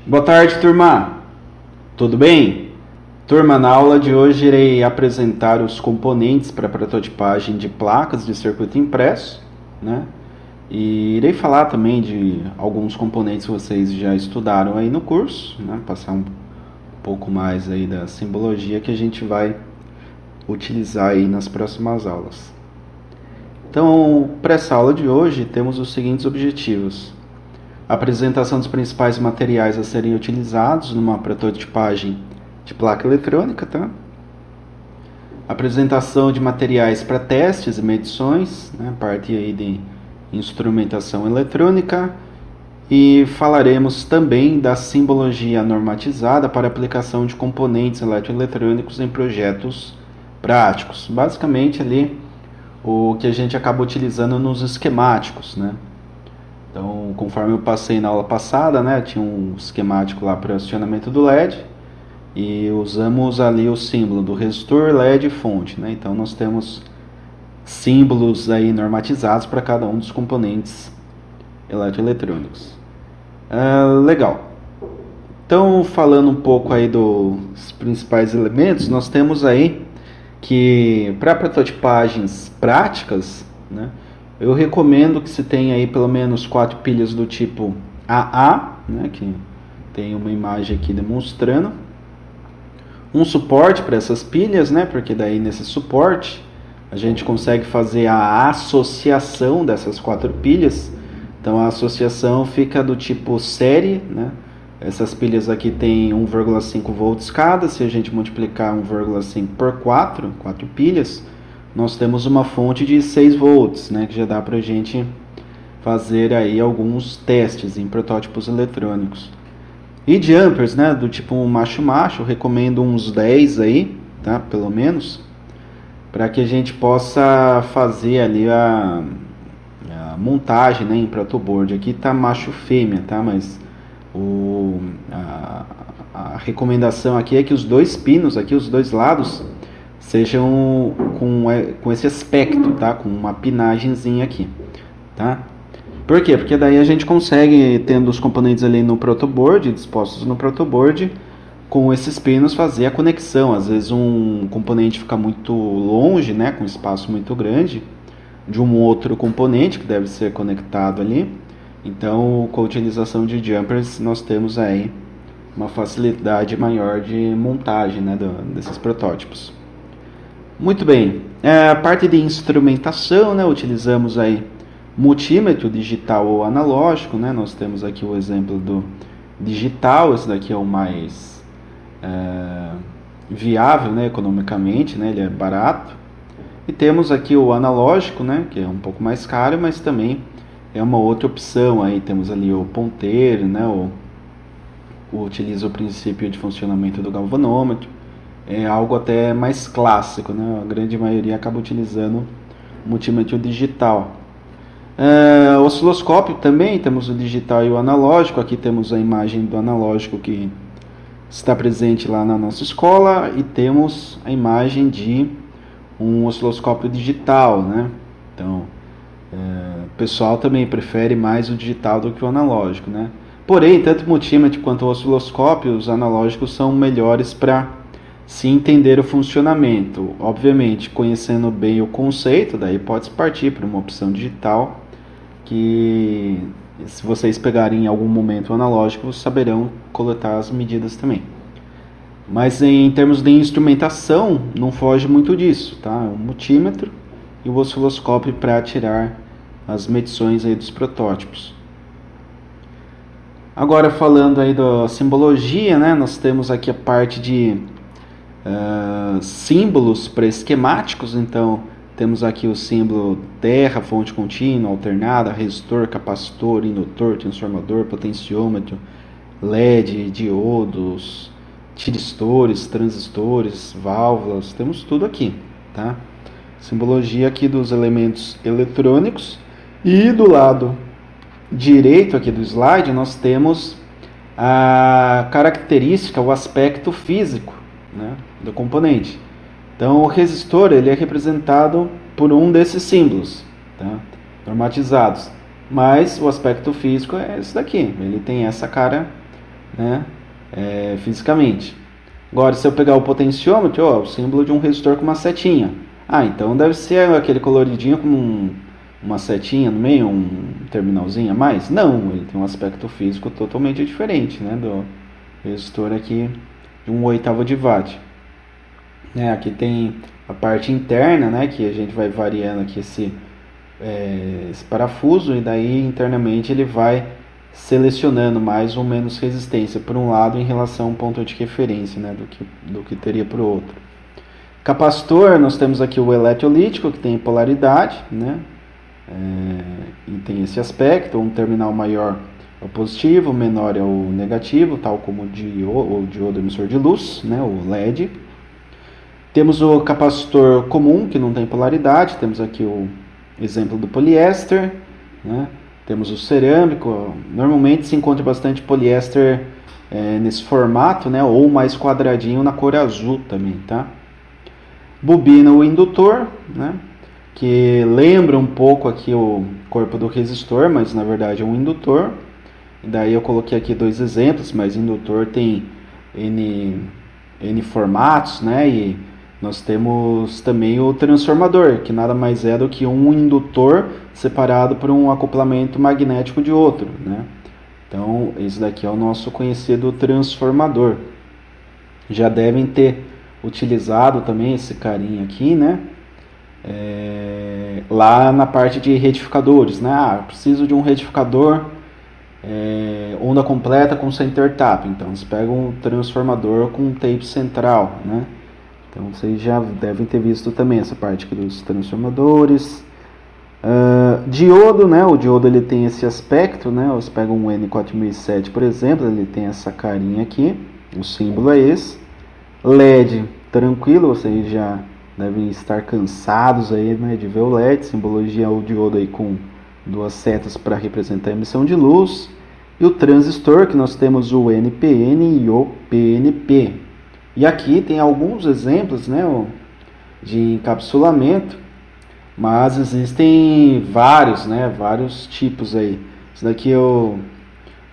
Boa tarde, turma. Tudo bem? Turma, na aula de hoje irei apresentar os componentes para prototipagem de placas de circuito impresso, né? E irei falar também de alguns componentes que vocês já estudaram aí no curso, né? Passar um pouco mais aí da simbologia que a gente vai utilizar aí nas próximas aulas. Então, para essa aula de hoje, temos os seguintes objetivos: apresentação dos principais materiais a serem utilizados numa prototipagem de placa eletrônica, tá? Apresentação de materiais para testes e medições, né? Parte aí de instrumentação eletrônica, e falaremos também da simbologia normatizada para aplicação de componentes eletroeletrônicos em projetos práticos. Basicamente ali o que a gente acaba utilizando nos esquemáticos, né? Então, conforme eu passei na aula passada, né, tinha um esquemático lá para acionamento do LED e usamos ali o símbolo do resistor, LED e fonte, né? Então, nós temos símbolos aí normatizados para cada um dos componentes eletroeletrônicos. Legal. Então, falando um pouco aí dos principais elementos, nós temos aí que para prototipagens práticas, né, eu recomendo que se tenha aí pelo menos 4 pilhas do tipo AA, né, que tem uma imagem aqui demonstrando. Um suporte para essas pilhas, né, porque daí nesse suporte a gente consegue fazer a associação dessas 4 pilhas. Então a associação fica do tipo série, né? Essas pilhas aqui tem 1,5 volts cada. Se a gente multiplicar 1,5 por 4 pilhas, nós temos uma fonte de 6 volts, né, que já dá para a gente fazer aí alguns testes em protótipos eletrônicos. E jumpers, né, do tipo macho-macho, eu recomendo uns 10 aí, tá, pelo menos, para que a gente possa fazer ali a montagem, né, em protoboard. Aqui tá macho-fêmea, tá, mas a recomendação aqui é que os dois pinos aqui, os dois lados, sejam com esse aspecto, tá? Com uma pinagemzinha aqui, tá? Por quê? Porque daí a gente consegue, tendo os componentes ali no protoboard, dispostos no protoboard, com esses pinos fazer a conexão. Às vezes um componente fica muito longe, né? Com espaço muito grande, de um outro componente que deve ser conectado ali. Então, com a utilização de jumpers, nós temos aí uma facilidade maior de montagem, né, desses protótipos. Muito bem, a parte de instrumentação, né, utilizamos aí multímetro digital ou analógico, né, nós temos aqui o exemplo do digital, esse daqui é o mais viável, né, economicamente, né, ele é barato, e temos aqui o analógico, né, que é um pouco mais caro, mas também é uma outra opção. Aí temos ali o ponteiro, né, utiliza o princípio de funcionamento do galvanômetro. É algo até mais clássico, né? A grande maioria acaba utilizando multímetro digital. Osciloscópio também, temos o digital e o analógico. Aqui temos a imagem do analógico que está presente lá na nossa escola, e temos a imagem de um osciloscópio digital, né? Então, o pessoal também prefere mais o digital do que o analógico, né? Porém, tanto o multímetro quanto o osciloscópio, os analógicos são melhores para se entender o funcionamento. Obviamente, conhecendo bem o conceito, daí pode-se partir para uma opção digital, que se vocês pegarem em algum momento o analógico, vocês saberão coletar as medidas também. Mas em termos de instrumentação, não foge muito disso, tá? O multímetro e o osciloscópio para tirar as medições aí dos protótipos. Agora, falando aí da simbologia, né, nós temos aqui a parte de símbolos pré-esquemáticos. Então, temos aqui o símbolo terra, fonte contínua, alternada, resistor, capacitor, indutor, transformador, potenciômetro, LED, diodos, tiristores, transistores, válvulas, temos tudo aqui, tá? Simbologia aqui dos elementos eletrônicos. E do lado direito aqui do slide, nós temos a característica, o aspecto físico, né, do componente. Então, o resistor ele é representado por um desses símbolos, tá, normatizados. Mas o aspecto físico é esse daqui. Ele tem essa cara né, fisicamente. Agora, se eu pegar o potenciômetro, ó, o símbolo de um resistor com uma setinha. Ah, então deve ser aquele coloridinho com uma setinha no meio, um terminalzinho a mais? Não, ele tem um aspecto físico totalmente diferente, né, do resistor aqui de 1/8 de watt. Aqui tem a parte interna, né, que a gente vai variando aqui esse parafuso, e daí internamente ele vai selecionando mais ou menos resistência por um lado em relação ao ponto de referência, né, do que teria para o outro. Capacitor, nós temos aqui o eletrolítico, que tem polaridade, né, e tem esse aspecto, um terminal maior é o positivo, o menor é o negativo, tal como o diodo emissor de luz, né, o LED. Temos o capacitor comum, que não tem polaridade, temos aqui o exemplo do poliéster, né? Temos o cerâmico, normalmente se encontra bastante poliéster nesse formato, né? Ou mais quadradinho na cor azul também, tá? Bobina, o indutor, né? Que lembra um pouco aqui o corpo do resistor, mas na verdade é um indutor. E daí eu coloquei aqui dois exemplos, mas indutor tem N formatos, né? E nós temos também o transformador, que nada mais é do que um indutor separado por um acoplamento magnético de outro, né? Então, esse daqui é o nosso conhecido transformador. Já devem ter utilizado também esse carinha aqui, né? Lá na parte de retificadores, né? Ah, preciso de um retificador onda completa com center tap. Então, você pega um transformador com tape central, né? Então vocês já devem ter visto também essa parte aqui dos transformadores. Diodo, né? O diodo ele tem esse aspecto, né? Você pega um N4007, por exemplo, ele tem essa carinha aqui, o símbolo é esse. LED, tranquilo, vocês já devem estar cansados aí, né, de ver o LED, simbologia o diodo aí com duas setas para representar a emissão de luz. E o transistor, que nós temos o NPN e o PNP. E aqui tem alguns exemplos, né, de encapsulamento, mas existem vários, né, vários tipos aí. Esse daqui é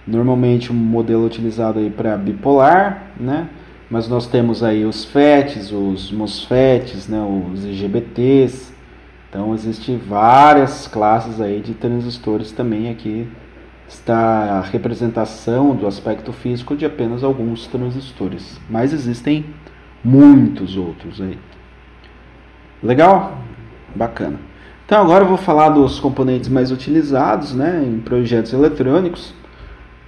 normalmente um modelo utilizado aí para bipolar, né, mas nós temos aí os FETs, os MOSFETs, né, os IGBTs. Então existem várias classes aí de transistores também. Aqui está a representação do aspecto físico de apenas alguns transistores, mas existem muitos outros aí. Legal? Bacana. Então agora eu vou falar dos componentes mais utilizados, né, em projetos eletrônicos.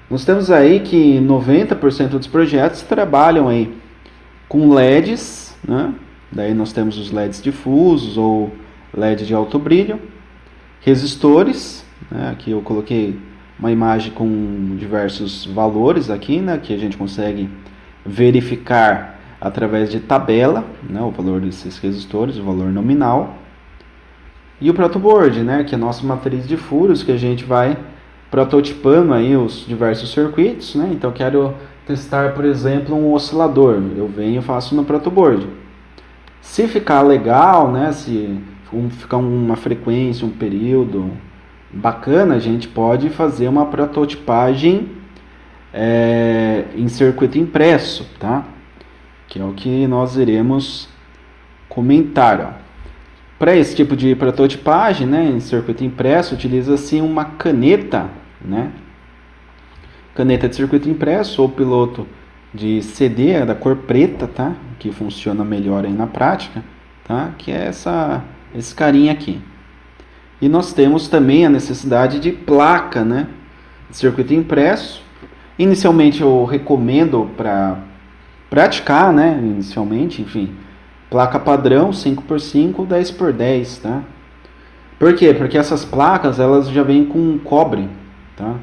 Nós temos aí que 90% dos projetos trabalham aí com LEDs, né? Daí nós temos os LEDs difusos ou LED de alto brilho, resistores, né? Aqui eu coloquei uma imagem com diversos valores aqui, né, que a gente consegue verificar através de tabela, né, o valor desses resistores, o valor nominal. E o protoboard, né, que é a nossa matriz de furos, que a gente vai prototipando aí os diversos circuitos, né? Então quero testar, por exemplo, um oscilador, eu venho e faço no protoboard. Se ficar legal, né, se ficar uma frequência, um período bacana, a gente pode fazer uma prototipagem em circuito impresso, tá? Que é o que nós iremos comentar. Para esse tipo de prototipagem, né, em circuito impresso, utiliza-se uma caneta, né? Caneta de circuito impresso ou piloto de CD da cor preta, tá? Que funciona melhor aí na prática, tá? Que é esse carinha aqui. E nós temos também a necessidade de placa, né, de circuito impresso. Inicialmente eu recomendo para praticar, né, inicialmente, enfim, placa padrão 5x5, 10x10, tá? Por quê? Porque essas placas, elas já vêm com cobre, tá?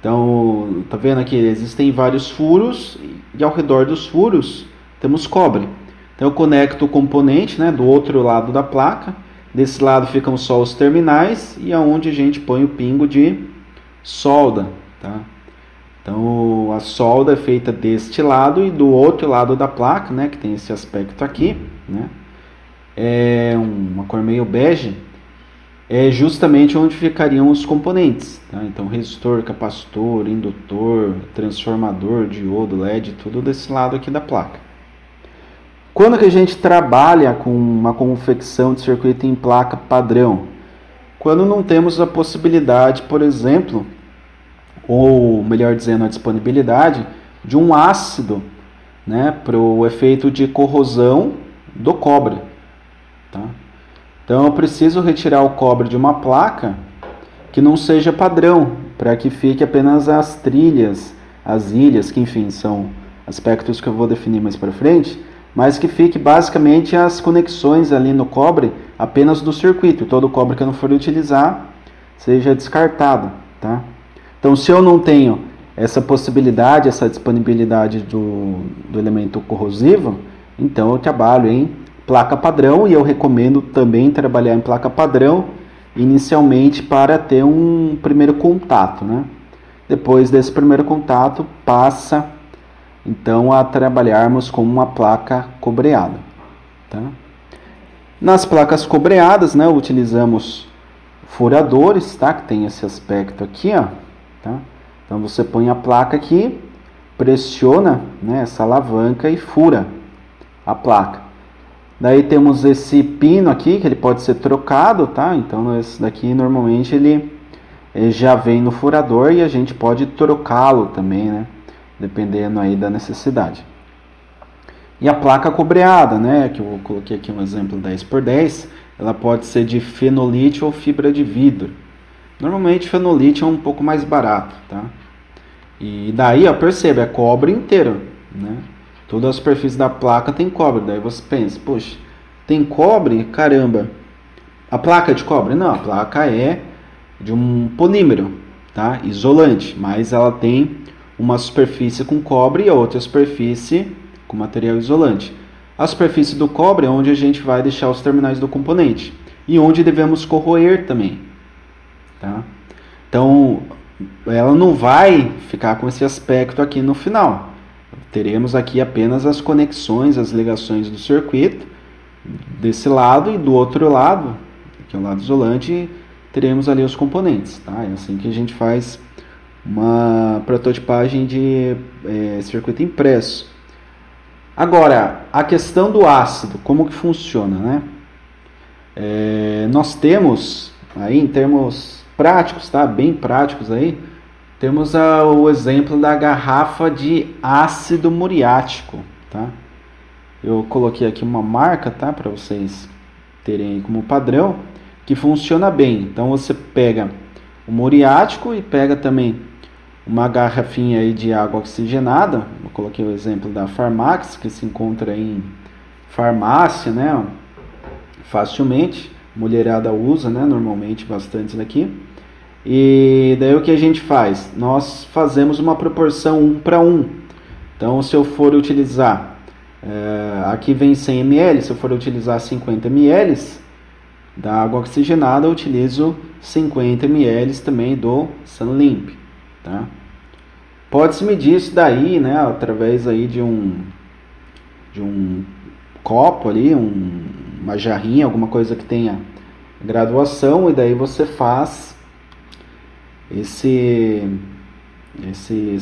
Então, tá vendo aqui, existem vários furos e ao redor dos furos temos cobre. Então eu conecto o componente, né, do outro lado da placa. Desse lado ficam só os terminais e aonde a gente põe o pingo de solda, tá? Então a solda é feita deste lado e do outro lado da placa, né, que tem esse aspecto aqui, né? É uma cor meio bege. é justamente onde ficariam os componentes, tá? Então resistor, capacitor, indutor, transformador, diodo, LED, tudo desse lado aqui da placa. Quando que a gente trabalha com uma confecção de circuito em placa padrão? Quando não temos a possibilidade, por exemplo, ou melhor dizendo, a disponibilidade de um ácido, né, para o efeito de corrosão do cobre, tá? Então eu preciso retirar o cobre de uma placa que não seja padrão, para que fique apenas as trilhas, as ilhas, que enfim são aspectos que eu vou definir mais para frente, mas que fique basicamente as conexões ali no cobre apenas do circuito. Todo o cobre que eu não for utilizar seja descartado, tá? Então se eu não tenho essa possibilidade, essa disponibilidade do elemento corrosivo, então eu trabalho em placa padrão, e eu recomendo também trabalhar em placa padrão inicialmente para ter um primeiro contato, né? Depois desse primeiro contato, passa então a trabalharmos com uma placa cobreada, tá? Nas placas cobreadas, né, utilizamos furadores, tá? Que tem esse aspecto aqui, ó, tá? Então você põe a placa aqui, pressiona, né, essa alavanca e fura a placa. Daí temos esse pino aqui, que ele pode ser trocado, tá? Então esse daqui normalmente ele já vem no furador e a gente pode trocá-lo também, né? Dependendo aí da necessidade. E a placa cobreada, né? Que eu coloquei aqui um exemplo 10x10, ela pode ser de fenolite ou fibra de vidro. Normalmente fenolite é um pouco mais barato, tá? E daí, ó, perceba, é cobre inteiro, né? Toda a superfície da placa tem cobre. Daí você pensa, poxa, tem cobre? Caramba, a placa é de cobre? Não, a placa é de um polímero, tá? Isolante, mas ela tem uma superfície com cobre e a outra superfície com material isolante. A superfície do cobre é onde a gente vai deixar os terminais do componente e onde devemos corroer também, tá? Então, ela não vai ficar com esse aspecto aqui no final. Teremos aqui apenas as conexões, as ligações do circuito desse lado, e do outro lado, que é o lado isolante, teremos ali os componentes, tá? É assim que a gente faz uma prototipagem de circuito impresso. Agora, a questão do ácido, como que funciona, né? Nós temos aí, em termos práticos, tá? Bem práticos aí, temos o exemplo da garrafa de ácido muriático, tá? Eu coloquei aqui uma marca, tá? Para vocês terem como padrão, que funciona bem. Então você pega o muriático e pega também uma garrafinha aí de água oxigenada. Eu coloquei o exemplo da Farmax, que se encontra em farmácia, né? Facilmente, mulherada usa, né? Normalmente bastante daqui. E daí o que a gente faz? Nós fazemos uma proporção 1 para 1. Então se eu for utilizar, aqui vem 100 ml, se eu for utilizar 50 ml da água oxigenada, eu utilizo 50 ml também do Sunlimp, tá? Pode-se medir isso daí, né, através aí de um copo ali, uma jarrinha, alguma coisa que tenha graduação, e daí você faz esse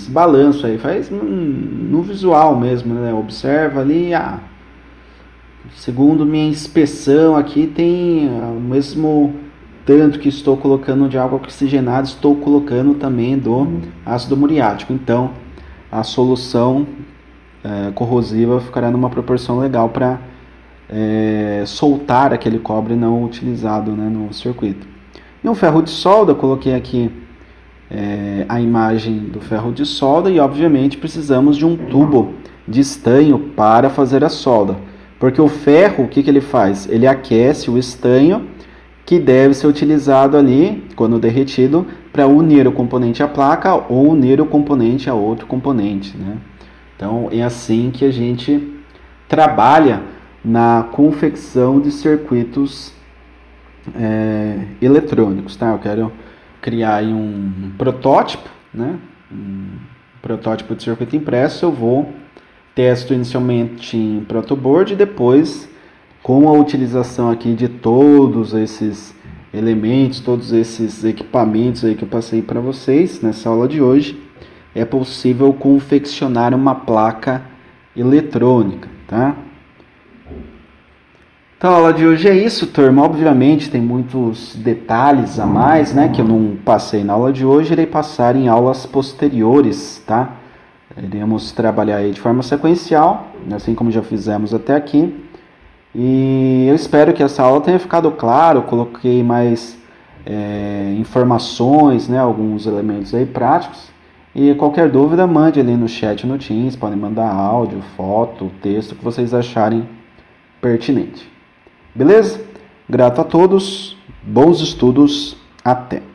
balanço aí, faz no visual mesmo, né? Observa ali, segundo minha inspeção aqui, tem o mesmo tanto que estou colocando de água oxigenada, estou colocando também do ácido muriático. Então a solução corrosiva ficará numa proporção legal para soltar aquele cobre não utilizado, né, no circuito. E um ferro de solda, eu coloquei aqui a imagem do ferro de solda, e obviamente precisamos de um tubo de estanho para fazer a solda, porque o ferro, o que ele faz? Ele aquece o estanho, que deve ser utilizado ali, quando derretido, para unir o componente à placa ou unir o componente a outro componente, né? Então é assim que a gente trabalha na confecção de circuitos eletrônicos, tá? Eu quero criar aí um protótipo, né? Um protótipo de circuito impresso. Eu testo inicialmente em protoboard e depois, com a utilização aqui de todos esses elementos, todos esses equipamentos aí que eu passei para vocês nessa aula de hoje, é possível confeccionar uma placa eletrônica, tá? Então a aula de hoje é isso, turma. Obviamente tem muitos detalhes a mais, né, que eu não passei na aula de hoje, irei passar em aulas posteriores, tá? Iremos trabalhar aí de forma sequencial, assim como já fizemos até aqui. E eu espero que essa aula tenha ficado claro, eu coloquei mais informações, né, alguns elementos aí práticos. E qualquer dúvida, mande ali no chat no Teams, podem mandar áudio, foto, texto, o que vocês acharem pertinente. Beleza? Grato a todos, bons estudos, até!